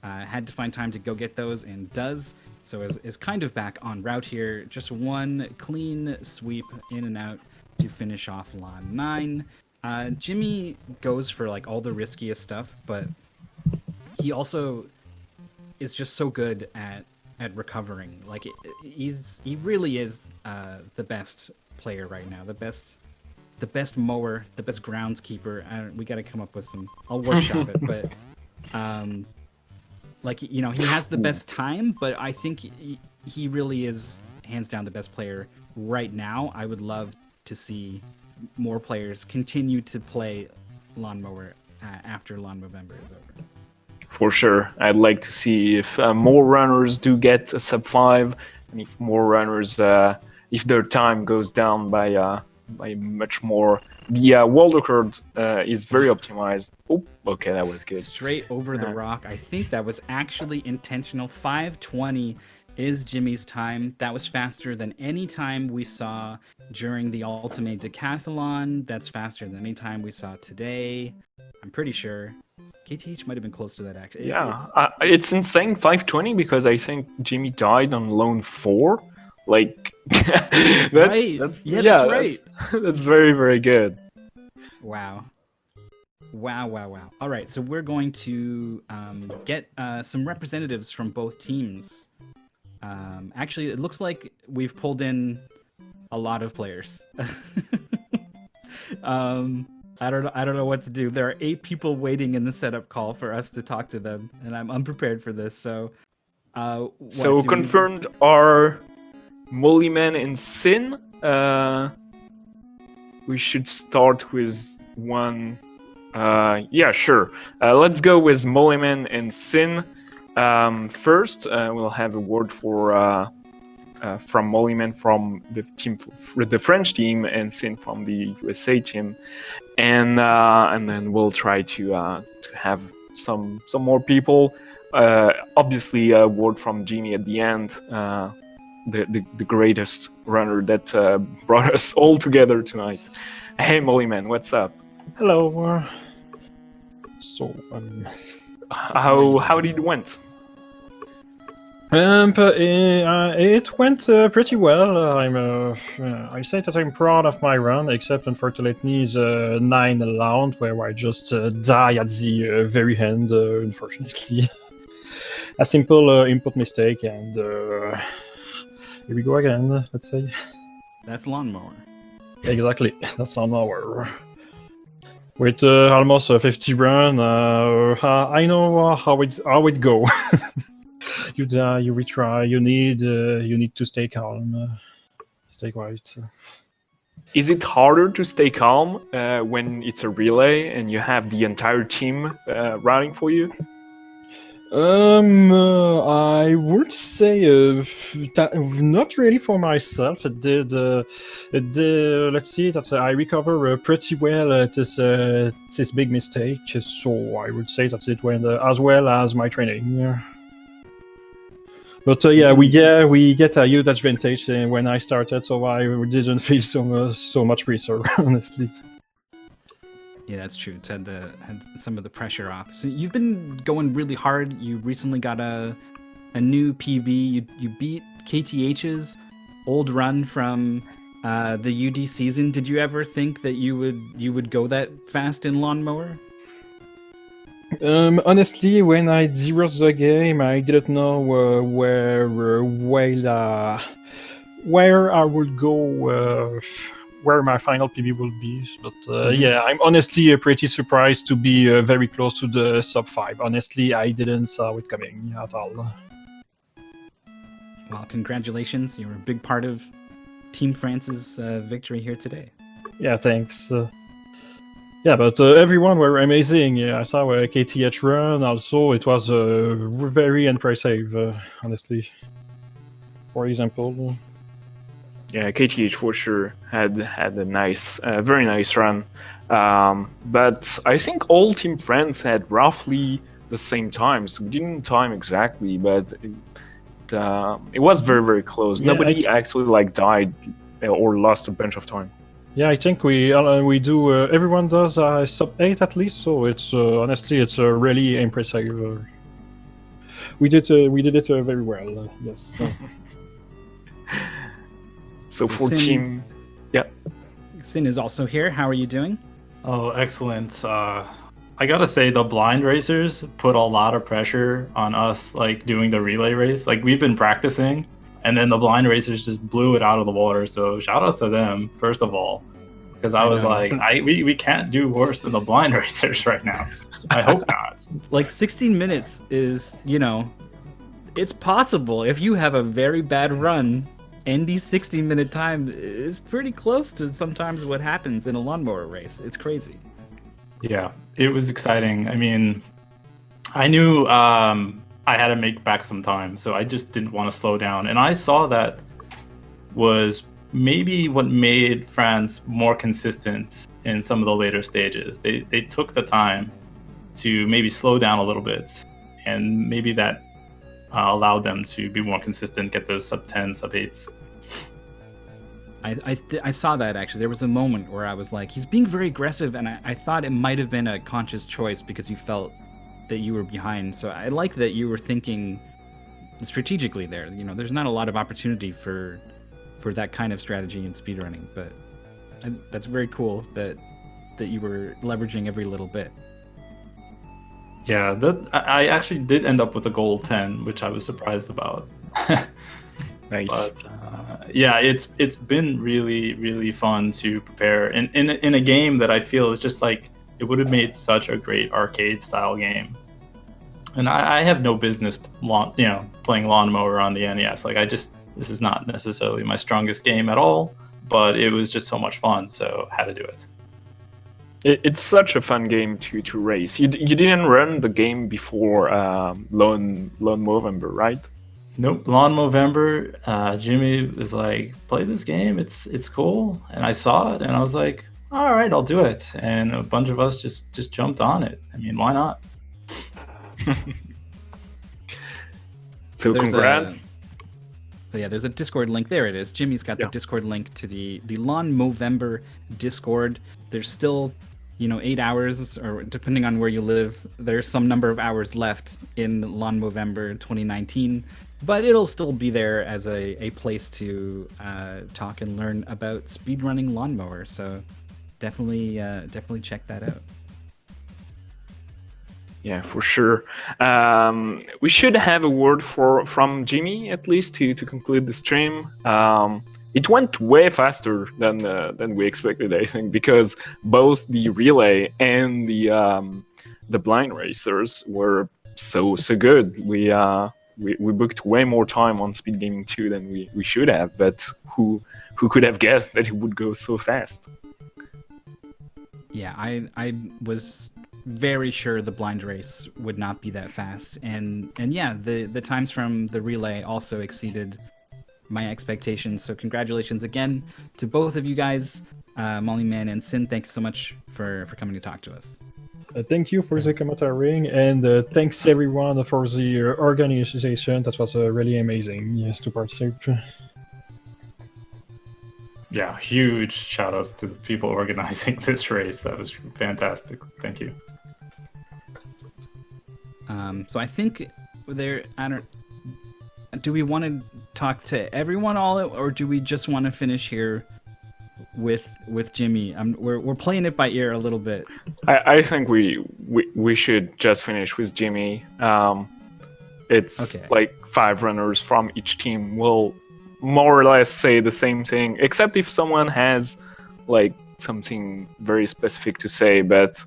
had to find time to go get those, and does. So is kind of back on route here. Just 1 clean sweep in and out to finish off Lawn 9. Jimmy goes for like all the riskiest stuff, but he also is just so good at recovering. Like he really is the best player right now. The best mower, the best groundskeeper. We got to come up with some. I'll workshop it, but he has the best time, but I think he really is hands down the best player right now. I would love to see more players continue to play Lawnmower after Lawn Movember is over. For sure. I'd like to see if more runners do get a sub 5, and if more runners, if their time goes down by much more. The world record is very optimized. Oh, okay, that was good. Straight over the rock. I think that was actually intentional. 5:20 is Jimmy's time. That was faster than any time we saw during the Ultimate Decathlon. That's faster than any time we saw today. I'm pretty sure. KTH might have been close to that, actually. Yeah, it's insane, 5:20, because I think Jimmy died on lone 4. Like, that's right. That's right. That's very, very good. Wow. All right, so we're going to get some representatives from both teams. Actually, it looks like we've pulled in a lot of players. I don't know what to do. There are 8 people waiting in the setup call for us to talk to them, and I'm unprepared for this. So, confirmed are Mollyman and Sin. We should start with one. Sure. Let's go with Mollyman and Sin. First, we'll have a word for from Mollyman from the French team, and Sin from the USA team, and then we'll try to have some more people. Obviously, a word from Genie at the end. The greatest runner that brought us all together tonight. Hey, Mollyman, what's up? Hello. How did it went? It went pretty well. I say that I'm proud of my run, except unfortunately the 9 round where I just die at the very end, unfortunately. a simple input mistake, and here we go again. Let's say That's lawnmower. exactly. That's on Mower. With almost a 50 run, I know how it go. You retry. You need to stay calm, stay quiet. Is it harder to stay calm when it's a relay and you have the entire team routing for you? I would say not really for myself. It did. Let's see that I recover pretty well at this big mistake. So I would say that it went as well as my training. Yeah. But yeah, we get a huge advantage when I started, so I didn't feel so much pressure, honestly. Yeah, that's true. It's had some of the pressure off. So you've been going really hard. You recently got a new PB. You beat KTH's old run from the UD season. Did you ever think that you would go that fast in lawnmower? Honestly, when I zeroed the game, I didn't know where I would go, where my final PB will be. But yeah, I'm honestly pretty surprised to be very close to the sub 5. Honestly, I didn't saw it coming at all. Well, congratulations. You were a big part of Team France's victory here today. Yeah, thanks. Yeah, but everyone were amazing. Yeah, I saw a KTH run also. It was very impressive, honestly. For example. Yeah, KTH for sure had a nice, very nice run. But I think all Team Friends had roughly the same times. We didn't time exactly, but it was very, very close. Yeah, Nobody actually died or lost a bunch of time. Yeah, I think we do. Everyone does sub 8 at least, so it's honestly it's really impressive. We did it very well. Yes. So for Sin, team, yeah. Sin is also here. How are you doing? Oh, excellent. I gotta say, the blind racers put a lot of pressure on us, doing the relay race. We've been practicing, and then the blind racers just blew it out of the water. So shout outs to them, first of all, because I was we can't do worse than the blind racers right now. I hope not. 16 minutes is, it's possible. If you have a very bad run, Andy's 60-minute time is pretty close to sometimes what happens in a lawnmower race. It's crazy. Yeah, it was exciting. I mean, I knew I had to make back some time, so I just didn't want to slow down. And I saw that was maybe what made France more consistent in some of the later stages. They took the time to maybe slow down a little bit, and maybe that allowed them to be more consistent, get those sub 10, sub 8s. I saw that, actually. There was a moment where I was like, he's being very aggressive, and I thought it might have been a conscious choice because you felt that you were behind. So I like that you were thinking strategically there. There's not a lot of opportunity for that kind of strategy in speedrunning, but that's very cool that you were leveraging every little bit. Yeah, I actually did end up with a gold 10, which I was surprised about. Nice. But yeah, it's been really, really fun to prepare in a game that I feel is just it would have made such a great arcade style game. And I have no business playing lawnmower on the NES. This is not necessarily my strongest game at all, but it was just so much fun, so I had to do it. It's such a fun game to race. You didn't run the game before Lone Movember, right? Nope. Lawn Movember, Jimmy was like, play this game, it's cool. And I saw it and I was like, all right, I'll do it. And a bunch of us just jumped on it. I mean, why not? So congrats. Yeah, there's a Discord link. There it is. Jimmy's got the Discord link to the Lawn Movember Discord. There's still 8 hours, or depending on where you live, there's some number of hours left in Lawn Movember 2019, but it'll still be there as a place to talk and learn about speedrunning lawnmower. So definitely check that out. Yeah, for sure. We should have a word from Jimmy at least to conclude the stream. It went way faster than we expected, I think, because both the relay and the blind racers were so good. We booked way more time on Speed Gaming 2 than we should have, but who could have guessed that it would go so fast? Yeah, I was very sure the blind race would not be that fast, and yeah, the times from the relay also exceeded my expectations. So congratulations again to both of you guys, Molly Man and Sin. Thanks so much for coming to talk to us. Thank you for the commentary, and thanks everyone for the organization. That was really amazing, yes, to participate. Yeah, huge shout outs to the people organizing this race. That was fantastic. Thank you. So I think do we want to talk to everyone all, or do we just want to finish here with Jimmy? We're playing it by ear a little bit. I think we should just finish with Jimmy. It's Okay. like 5 runners from each team will more or less say the same thing, except if someone has like something very specific to say. But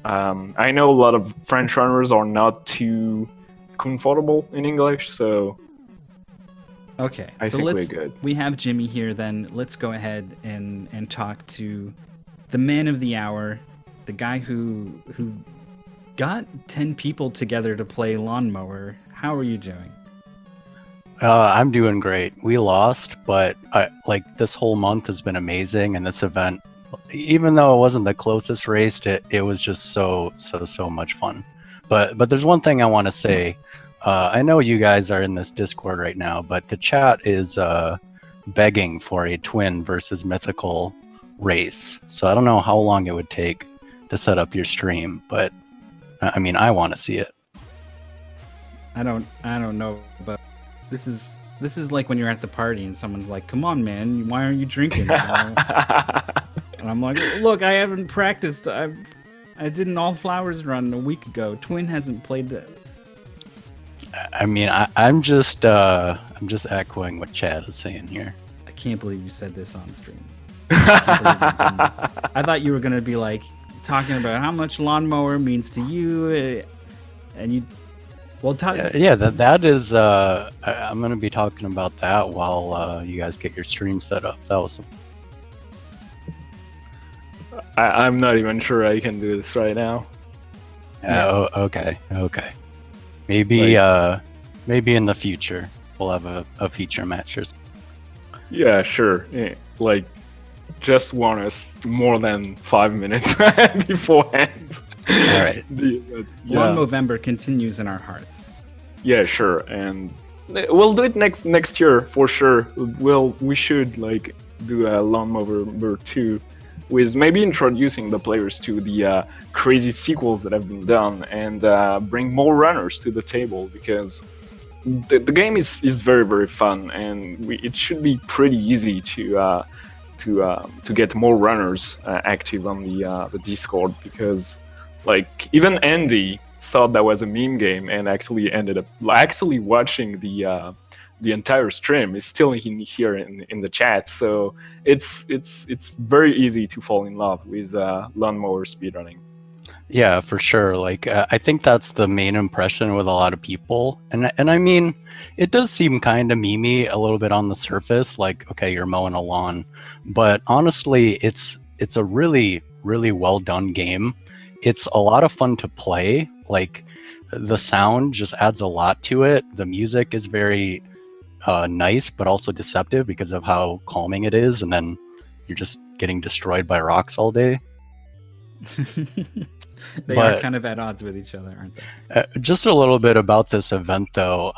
I know a lot of French runners are not too comfortable in English, so Okay, I so think we're let's. good. We have Jimmy here. Then let's go ahead and talk to the man of the hour, the guy who got 10 people together to play Lawnmower. How are you doing? I'm doing great. We lost, but this whole month has been amazing, and this event, even though it wasn't the closest race, it was just so much fun. But there's one thing I want to say. I know you guys are in this Discord right now, but the chat is begging for a twin versus mythical race. So I don't know how long it would take to set up your stream, but I mean, I want to see it. I don't know, but this is like when you're at the party and someone's like, "Come on, man, why aren't you drinking?" And I'm like, "Look, I haven't practiced. I did an all flowers run a week ago. Twin hasn't played that." I mean, I'm just echoing what Chad is saying here. I can't believe you said this on stream. I can't believe you've done this. I thought you were gonna be like talking about how much Lawnmower means to you, and you. Well, Yeah, that is. I'm gonna be talking about that while you guys get your stream set up. That was. I'm not even sure I can do this right now. Okay. Maybe maybe in the future we'll have a feature match or something. Yeah, sure. Yeah, like, just want us more than 5 minutes beforehand. All right. Long November continues in our hearts. Yeah, sure, and we'll do it next year for sure. We should like do a Lawnmower 2 with maybe introducing the players to the crazy sequels that have been done and bring more runners to the table, because the game is very, very fun, and it should be pretty easy to get more runners active on the Discord, because like even Andy thought that was a meme game and actually ended up watching the entire stream. Is still in here in the chat, so it's very easy to fall in love with Lawnmower speedrunning. Yeah, for sure. Like I think that's the main impression with a lot of people, and I mean, it does seem kind of memey a little bit on the surface. Like, okay, you're mowing a lawn, but honestly, it's a really well done game. It's a lot of fun to play. Like the sound just adds a lot to it. The music is very nice, but also deceptive because of how calming it is, and then you're just getting destroyed by rocks all day. They are kind of at odds with each other, aren't they? Just a little bit about this event, though.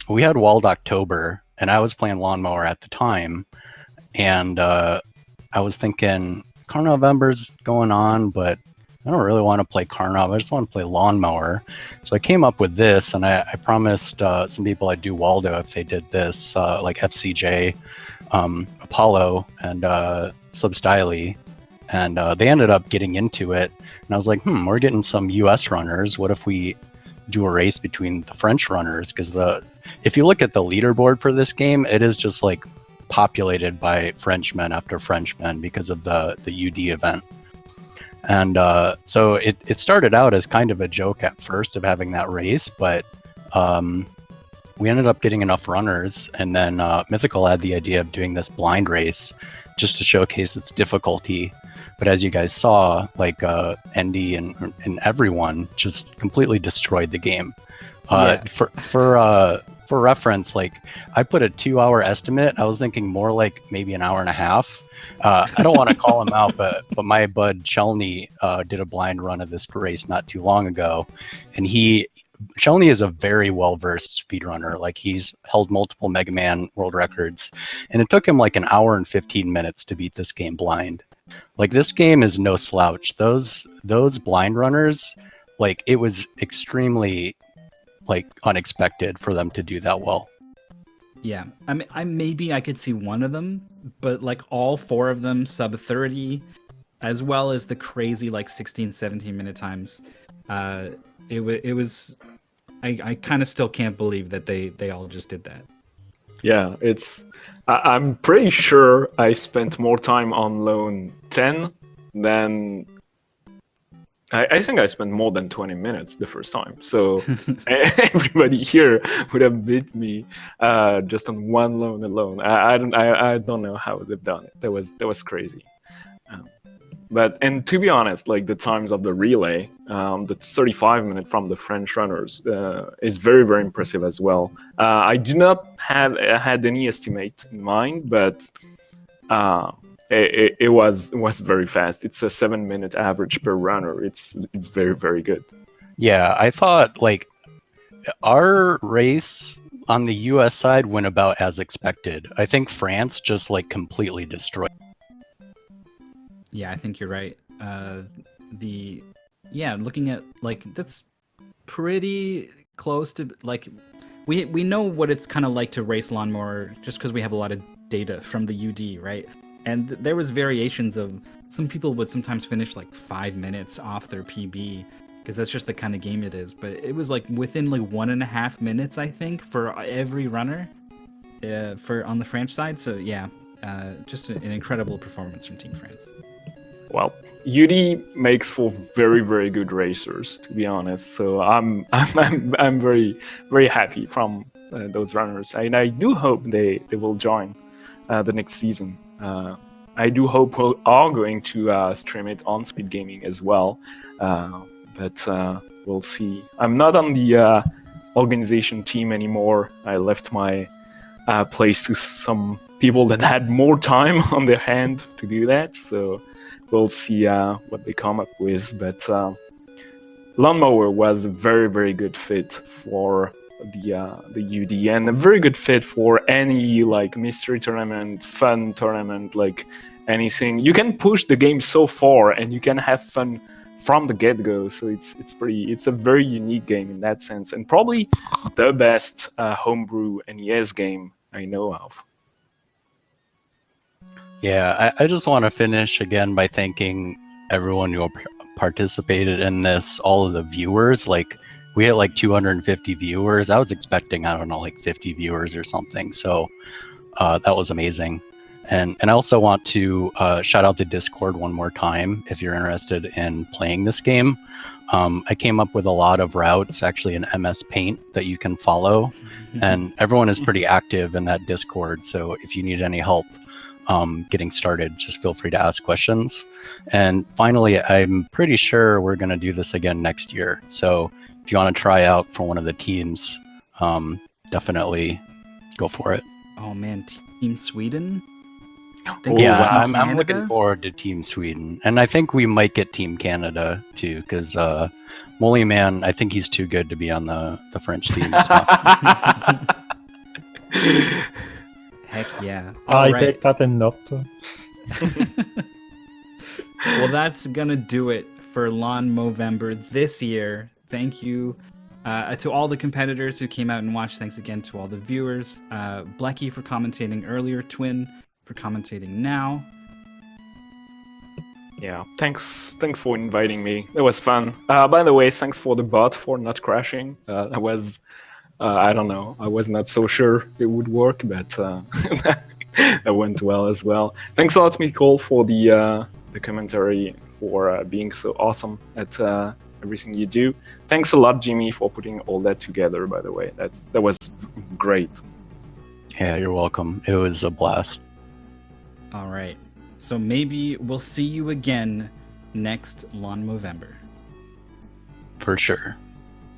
We had Walled October, and I was playing Lawnmower at the time, and I was thinking Carnovember's going on, but I don't really want to play Carnov. I just want to play Lawnmower. So I came up with this, and I promised some people I'd do Waldo if they did this, like FCJ, Apollo, and Substyley. and they ended up getting into it. And I was like, we're getting some U.S. runners. What if we do a race between the French runners? Because if you look at the leaderboard for this game, it is just like populated by Frenchmen after Frenchmen because of the UD event. And so it started out as kind of a joke at first of having that race, but we ended up getting enough runners, and then Mythical had the idea of doing this blind race just to showcase its difficulty. But as you guys saw, like Andy and everyone just completely destroyed the game. For reference, like I put a 2-hour estimate. I was thinking more like maybe an hour and a half. I don't want to call him out, but my bud Shelny did a blind run of this race not too long ago, and Shelny is a very well-versed speedrunner. Like he's held multiple Mega Man world records, and it took him like an hour and 15 minutes to beat this game blind. Like this game is no slouch. Those blind runners, like it was extremely like unexpected for them to do that well. Yeah, I mean, maybe I could see one of them, but like all 4 of them sub 30, as well as the crazy like 16, 17 minute times. It was. I kind of still can't believe that they all just did that. Yeah, I'm pretty sure I spent more time on Lone 10 than... I think I spent more than 20 minutes the first time. So everybody here would have beat me just on one lone alone. I don't know how they've done it. That was crazy. And to be honest, like the times of the relay, the 35-minute from the French runners is very, very impressive as well. I do not have had any estimate in mind, but it was very fast. It's a 7-minute average per runner. It's very, very good. Yeah, I thought like our race on the US side went about as expected. I think France just like completely destroyed. Yeah, I think you're right. Looking at like that's pretty close to like we know what it's kind of like to race lawnmower just because we have a lot of data from the UD, right? And there was variations of some people would sometimes finish like 5 minutes off their PB because that's just the kind of game it is. But it was like within like 1.5 minutes, I think, for every runner for on the French side. So yeah, just an incredible performance from Team France. Well, UD makes for very, very good racers, to be honest. So I'm very, very happy from those runners, and I do hope they will join the next season. I do hope we are going to stream it on Speed Gaming as well, but we'll see. I'm not on the organization team anymore. I left my place to some people that had more time on their hand to do that. So we'll see what they come up with. But Lawnmower was a very, very good fit for the UD, and a very good fit for any like mystery tournament, fun tournament, like anything. You can push the game so far, and you can have fun from the get-go. So it's a very unique game in that sense, and probably the best homebrew NES game I know of. Yeah, I just want to finish again by thanking everyone who participated in this, all of the viewers. Like, we had like 250 viewers. I was expecting, I don't know, like 50 viewers or something. So that was amazing. And I also want to shout out the Discord one more time if you're interested in playing this game. I came up with a lot of routes, actually in MS Paint, that you can follow. And everyone is pretty active in that Discord. So if you need any help getting started, just feel free to ask questions. And finally, I'm pretty sure we're going to do this again next year. So if you want to try out for one of the teams, definitely go for it. Oh man, Team Sweden? Yeah, Team I'm looking Canada? forward to Team Sweden. And I think we might get Team Canada too, because Molly Man, I think he's too good to be on the French team. So. Heck yeah. I All right. take that in note. Well, that's gonna do it for Lawn Movember this year. Thank you to all the competitors who came out and watched. Thanks again to all the viewers. Blecky for commentating earlier, Twin for commentating now. Yeah, thanks for inviting me. It was fun. By the way, thanks for the bot for not crashing. I was, I don't know, I was not so sure it would work, but that went well as well. Thanks a lot, Nicole, for the commentary, for being so awesome at everything you do. Thanks a lot, Jimmy, for putting all that together. By the way, that was great. Yeah, you're welcome. It was a blast. All right. So maybe we'll see you again next Lawn Movember. For sure.